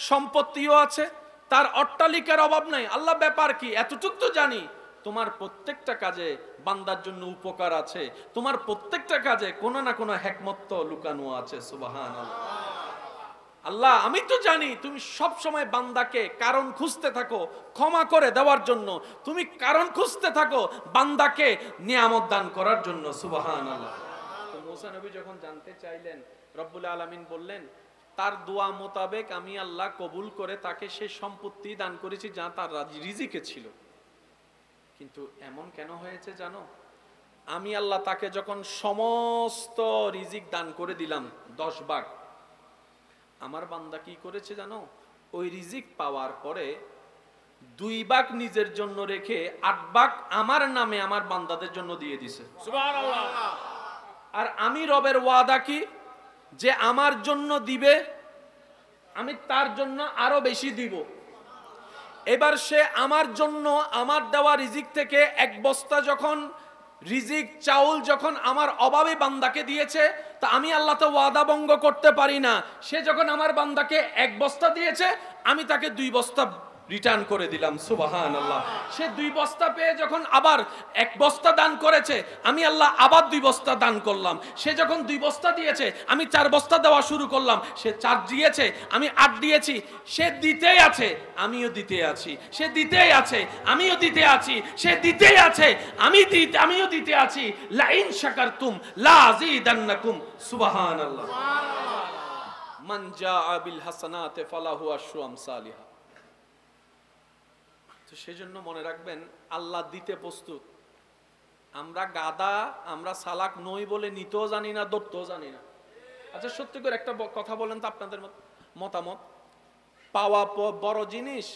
সম্পত্তিও আছে, তার অট্টালিকার অভাব নাই। আল্লাহ ব্যাপার কি? এতটুকু তো জানি তোমার প্রত্যেকটা কাজে বান্দার জন্য উপকার আছে, তোমার প্রত্যেকটা কাজে কোনো না কোনো হিকমত তো লুকানো আছে। সুবহানাল্লাহ। আল্লাহ আমি তো জানি তুমি সব সময় বান্দাকে কারণ খুঁজতে থাকো ক্ষমা করে দেওয়ার জন্য, তুমি কারণ খুঁজতে থাকো বান্দাকে নিয়ামত দান করার জন্য। সুবহানাল্লাহ। তো মুসা নবী যখন জানতে চাইলেন, রব্বুল আলামিন বললেন তার দোয়া মোতাবেক আমি আল্লাহ কবুল করে তাকে সেই সম্পত্তি দান করেছি যা তার রিজিকে ছিল। কিন্তু এমন কেন হয়েছে জানো? আমি আল্লাহ তাকে যখন সমস্ত রিজিক দান করে দিলাম 10 ভাগ, আমার বান্দা কি করেছে জানো? ওই রিজিক পাওয়ার পরে 2 ভাগ নিজের জন্য রেখে 8 ভাগ আমার নামে আমার বান্দাদের জন্য দিয়ে দিছে। সুবহানাল্লাহ। আর আমি রবের ওয়াদা কি, যে আমার জন্য দিবে আমি তার জন্য আরো বেশি দিব। এবার সে আমার জন্য আমার দেওয়া রিজিক থেকে 1 বস্তা যখন রিজিক চাউল যখন আমার অভাবে বান্দাকে দিয়েছে, তা আমি আল্লাহ তো ওয়াদা ভঙ্গ করতে পারি না। সে যখন আমার বান্দাকে 1 বস্তা দিয়েছে, আমি তাকে 2 বস্তা রিটার্ন করে দিলাম। সুবহানাল্লাহ। সে 2 বস্তা পেয়ে যখন আবার 1 বস্তা দান করেছে, আমি আল্লাহ আবার 2 বস্তা দান করলাম। সে যখন 2 বস্তা দিয়েছে, আমি 4 বস্তা দেওয়া শুরু করলাম। সে 4 দিয়েছে, আমি 8 দিয়েছি। সে দিতেই আছে, আমিও দিতে আছি। সে দিতেই আছে, আমিও দিতে আছি। সে দিতেই আছে, আমিও দিতে আছি। লা ইন শাকারতুম লা আযীদান্নাকুম। সুবহানাল্লাহ। মান জাআ বিল হাসানাতি ফালাহু আশরু আমসালিহা। তো সেজন্য মনে রাখবেন, আল্লাহ দিতে প্রস্তুত। আমরা গাদা, আমরা সালাক নই বলে নিতেও জানি না, ধরতেও জানি না। আচ্ছা সত্যি করে একটা কথা বলেন তো, আপনাদের মতামত, পাওয়া বড় জিনিস,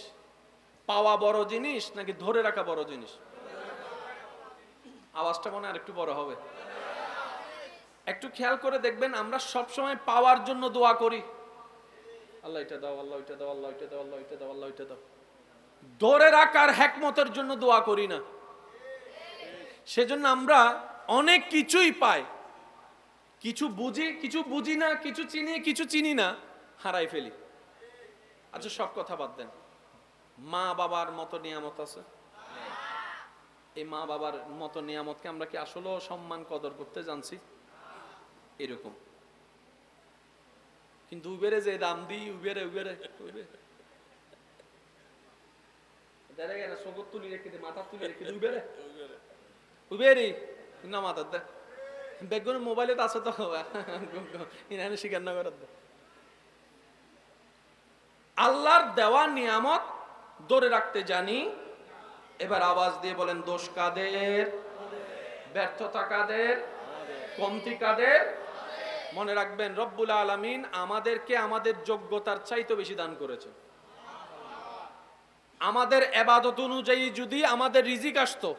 পাওয়া বড় জিনিস নাকি ধরে রাখা বড় জিনিস? আওয়াজটা মনে আর একটু বড় হবে। একটু খেয়াল করে দেখবেন, আমরা সব সময় পাওয়ার জন্য দোয়া করি, আল্লাহ এটা দাও, আল্লাহ এটা দাও, আল্লাহ এটা দাও, আল্লাহ এটা দাও, আল্লাহ এটা দাও। ধরে রাখার হিকমতের জন্য দোয়া করি না। সেজন্য আমরা অনেক কিছুই পাই, কিছু বুঝি, কিছু বুঝি না, কিছু চিনি, কিছু চিনি না, হারাই ফেলি। আচ্ছা সব কথা বাদ দেন, মা বাবার মতো নিয়ামত আছে? এই মা বাবার মতো নিয়ামতকে আমরা কি আসলে সম্মান কদর করতে জানছি? এরকম কিন্তু উবেরে যে দাম দিই, উবেরে উবেরে উবেরে তুলি রেখে মাথা তুলে রেখে উবেরে উবেরি না মাথা দে বেগুন মোবাইলে তো আছে তো স্বীকার না করার। আল্লাহর দেওয়া নিয়ামত ধরে রাখতে জানি। এবার আওয়াজ দিয়ে বলেন, দোষ কাদের, ব্যর্থতা কাদের, কমতি কাদের? মনে রাখবেন, রব্বুল আলামিন আমাদেরকে আমাদের যোগ্যতার চাইতে বেশি দান করেছে। আমাদের ইবাদত অনুযায়ী যদি আমাদের রিজিক আসতো,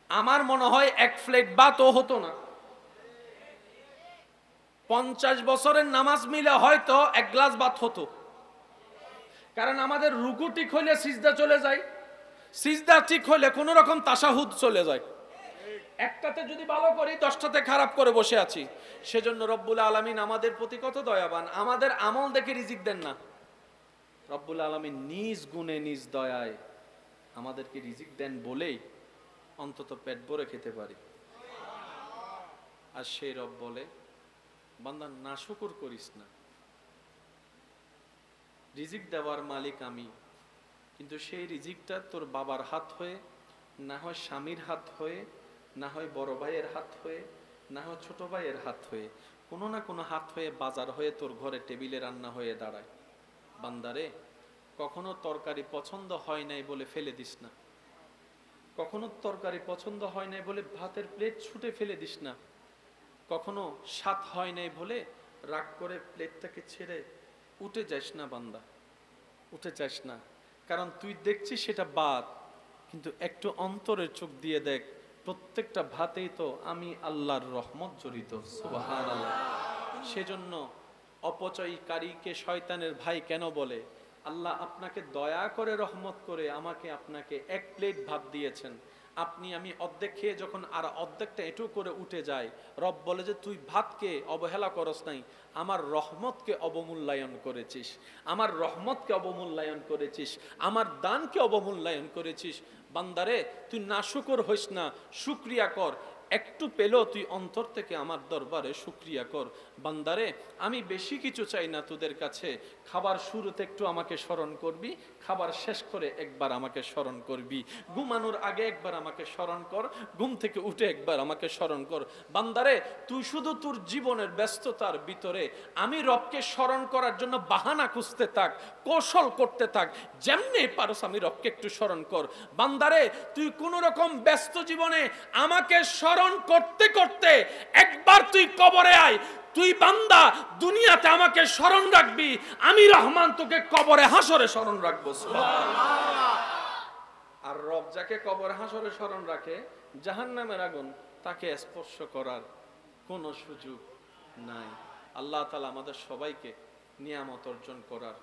আমার মনে হয় 1 প্লেট ভাতও হতো না। 50 বছরের নামাজ মিলে হয়তো 1 গ্লাস ভাত হতো। কারণ আমাদের রুকু ঠিক হইলে সিজদা চলে যায়, সিজদা ঠিক হইলে কোন রকম তাশাহুদ চলে যায়। একটাতে যদি ভালো করি, 10টাতে খারাপ করে বসে আছি। সেজন্য রব্বুল আলামিন আমাদের প্রতি কত দয়াবান, আমাদের আমল দেখে রিজিক দেন না। রব্বুল আলামিন নিজ গুণে নিজ দয়ায় আমাদেরকে রিজিক দেন বলেই অন্তত পেট ভরে খেতে পারি। আর সেই রব বলে, বান্দা নাশুকর করিস না, রিজিক দেওয়ার মালিক আমি, কিন্তু সেই রিজিকটা তোর বাবার হাত হয়ে, না হয় স্বামীর হাত হয়ে, না হয় বড় ভাইয়ের হাত হয়ে, না হয় ছোট ভাইয়ের হাত হয়ে, কোনো না কোনো হাত হয়ে বাজার হয়ে তোর ঘরে টেবিলে রান্না হয়ে দাঁড়ায়। বান্দারে, কখনো তরকারি পছন্দ হয় নাই বলে ফেলে দিস না, কখনো তরকারি পছন্দ হয় নাই বলে ভাতের প্লেট ছুটে ফেলে দিস না, কখনো স্বাদ হয় নাই বলে রাগ করে প্লেটটাকে ছেড়ে উঠে যাস না। বান্দা, উঠে যাস না, কারণ তুই দেখছিস সেটা ভাত, কিন্তু একটু অন্তরের চোখ দিয়ে দেখ, প্রত্যেকটা ভাতেই তো আমি আল্লাহর রহমত জড়িত। সুবহানাল্লাহ। সেজন্য অপচয়কারীকে শয়তানের ভাই কেন বলে? আল্লাহ আপনাকে দয়া করে রহমত করে আমাকে আপনাকে 1 প্লেট ভাত দিয়েছেন, আপনি আমি অর্ধেক খেয়ে যখন আর অর্ধেকটা এঁটো করে উঠে যায়, রব বলে যে তুই ভাতকে অবহেলা করস নাই, আমার রহমতকে অবমূল্যায়ন করেছিস, আমার রহমতকে অবমূল্যায়ন করেছিস, আমার দানকে অবমূল্যায়ন করেছিস। বান্দারে, তুই নাশুকর হইস না, শুকরিয়া কর। একটু পেলেও তুই অন্তর থেকে আমার দরবারে শুকরিয়া কর। বান্দারে, আমি বেশি কিছু চাই না তোদের কাছে, খাবার শুরুতে একটু আমাকে স্মরণ করবি, খাবার শেষ করে একবার আমাকে স্মরণ করবি, ঘুমানোর আগে একবার আমাকে স্মরণ কর, ঘুম থেকে উঠে একবার আমাকে স্মরণ কর। বান্দারে, তুই শুধু তোর জীবনের ব্যস্ততার ভিতরে আমি রবকে স্মরণ করার জন্য বাহানা খুঁজতে থাক, কৌশল করতে থাক, যেমনি পারস আমি রবকে একটু স্মরণ কর। বান্দারে, তুই কোন রকম ব্যস্ত জীবনে আমাকে স্মরণ করতে করতে একবার তুই কবরে আয়, তুই বান্দা দুনিয়াতে আমাকে স্মরণ রাখবি, আমি রহমান তোকে কবরে হাসরে স্মরণ রাখবো। সুবহানাল্লাহ। আর রব যাকে কবরে হাসরে স্মরণ রাখে, জাহান্নামের আগুন তাকে স্পর্শ করার কোনো সুযোগ নাই। আল্লাহ তাআলা আমাদের সবাইকে নিয়ামত অর্জন করার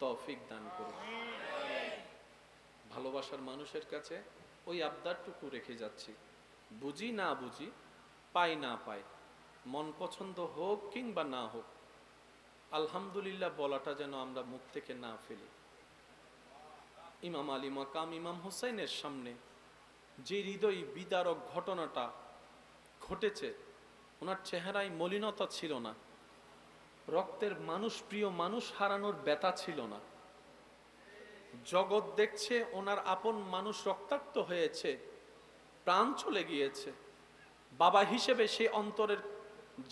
তৌফিক দান করুন। ভালোবাসার মানুষের কাছে ওই আবদারটুকু রেখে যাচ্ছি, বুঝি না বুঝি, পাই না পাই, মন পছন্দ হোক কিংবা না হোক, আলহামদুলিল্লাহ বলাটা যেন আমরা মুখ থেকে না ফেলি। ইমাম আলী মাকাম ইমাম হুসাইনের সামনে যে হৃদয় বিদারক ঘটনাটা ঘটেছে, ওনার চেহারায় মলিনতা ছিল না, রক্তের মানুষ, প্রিয় মানুষ হারানোর ব্যথা ছিল না। জগৎ দেখছে ওনার আপন মানুষ রক্তাক্ত হয়েছে, প্রাণ চলে গিয়েছে। বাবা হিসেবে সেই অন্তরের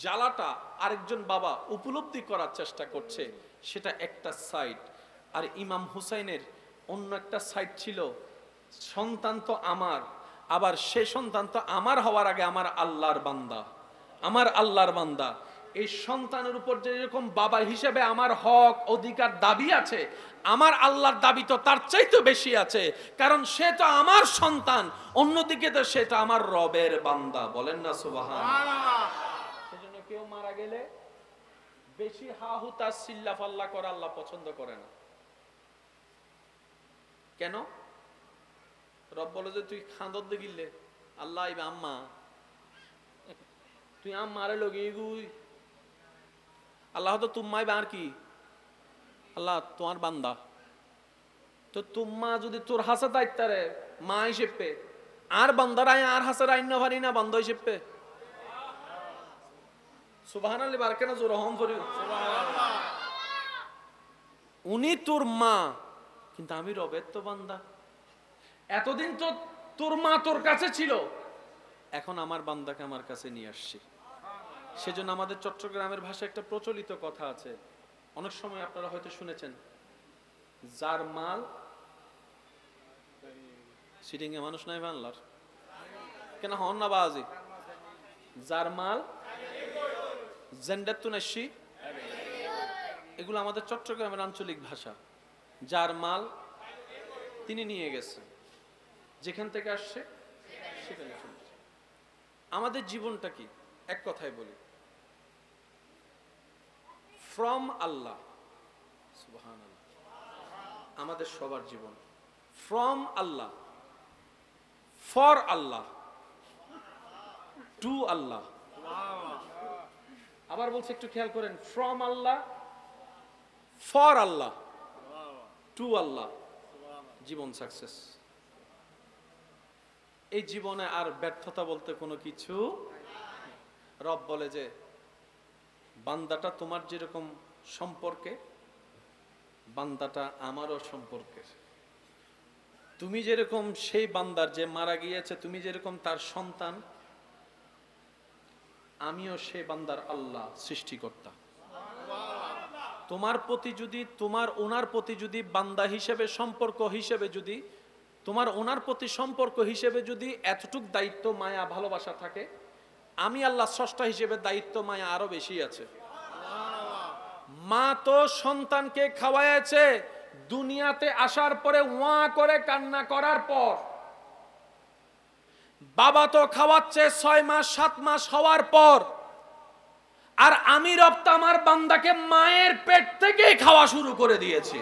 জ্বালাটা আরেকজন বাবা উপলব্ধি করার চেষ্টা করছে, সেটা একটা সাইড। আর ইমাম হুসাইনের অন্য একটা সাইড ছিল, সন্তান তো আমার, আবার সে সন্তান তো আমার হওয়ার আগে আমার আল্লাহর বান্দা, আমার আল্লাহর বান্দা। এই সন্তানের উপর যেরকম বাবা হিসেবে আমার হক অধিকার দাবি আছে, আমার আল্লাহর দাবি তো তার চাইতে বেশি আছে, কারণ সে তো আমার সন্তান, অন্যদিকে তো সেটা আমার রবের বান্দা। বলেন না সুবহানাল্লাহ। সেজন্য কেউ মারা গেলে বেশি হা হুতা সিল্লা ফাল্লা করা আল্লাহ পছন্দ করে না। কেন? রব বলে যে তুই খাঁদর দিলে আল্লাহ ইবা আম্মা, তুই আম্মারে লগি গুই, আল্লাহ তো তুম্মাই বার কি, আল্লাহ তোমার বান্দা তো তুম্মা যদি তোর হাসা দায়িত্বারে মা হিসেবে আর বান্দারাই আর হাসার আইন না পারি না বান্ধ হিসেবে। সুবহানাল্লাহ বার কেন জোর হম করি, উনি তোর মা কিন্তু আমি রবের তো বান্দা। এতদিন তো তোর মা তোর কাছে ছিল, এখন আমার বান্দাকে আমার কাছে নিয়ে আসছি। সেজন্য আমাদের চট্টগ্রামের ভাষায় একটা প্রচলিত কথা আছে, অনেক সময় আপনারা হয়তো শুনেছেন, যার মাল সিটিং এ মানুষ নাই বাংলার কেন হন না বাজি, যার মাল জেন্ডাতুনাশি, এগুলো আমাদের চট্টগ্রামের আঞ্চলিক ভাষা। যার মাল তিনি নিয়ে গেছেন, যেখান থেকে আসছে সেখানে চলে যায়। আমাদের জীবনটা কি? এক কথায় বলি, ফ্রম আল্লাহ। সুবহানাল্লাহ। আমাদের সবার জীবন ফ্রম আল্লাহ, ফর আল্লাহ, টু আল্লাহ। আবার বলছে, একটু খেয়াল করেন, ফ্রম আল্লাহ, ফর আল্লাহ, টু আল্লাহ। জীবন সাকসেস। এই জীবনে আর ব্যর্থতা বলতে কোনো কিছু। রব বলে যে বান্দাটা তোমার যেরকম সম্পর্কে, বান্দাটা আমারও সম্পর্কে। তুমি যেরকম সেই বান্দার যে মারা গিয়েছে, তুমি যেরকম তার সন্তান, আমিও সেই বান্দার আল্লাহ, সৃষ্টিকর্তা। তোমার প্রতি যদি, তোমার ওনার প্রতি যদি বান্দা হিসেবে সম্পর্ক হিসেবে যদি, তোমার ওনার প্রতি সম্পর্ক হিসেবে যদি এতটুক দায়িত্ব মায়া ভালোবাসা থাকে, আমি আল্লাহ স্রষ্টা হিসেবে দায়িত্ব মায়া আরো বেশি আছে। মা তো সন্তানকে খাওয়াইছে দুনিয়াতে আসার পরে ওয়া করে কান্না করার পর, বাবা তো খাওয়াচ্ছে 6 মাস 7 মাস হওয়ার পর, আর আমি রব তো আমার বান্দাকে মায়ের পেট থেকেই খাওয়া শুরু করে দিয়েছি।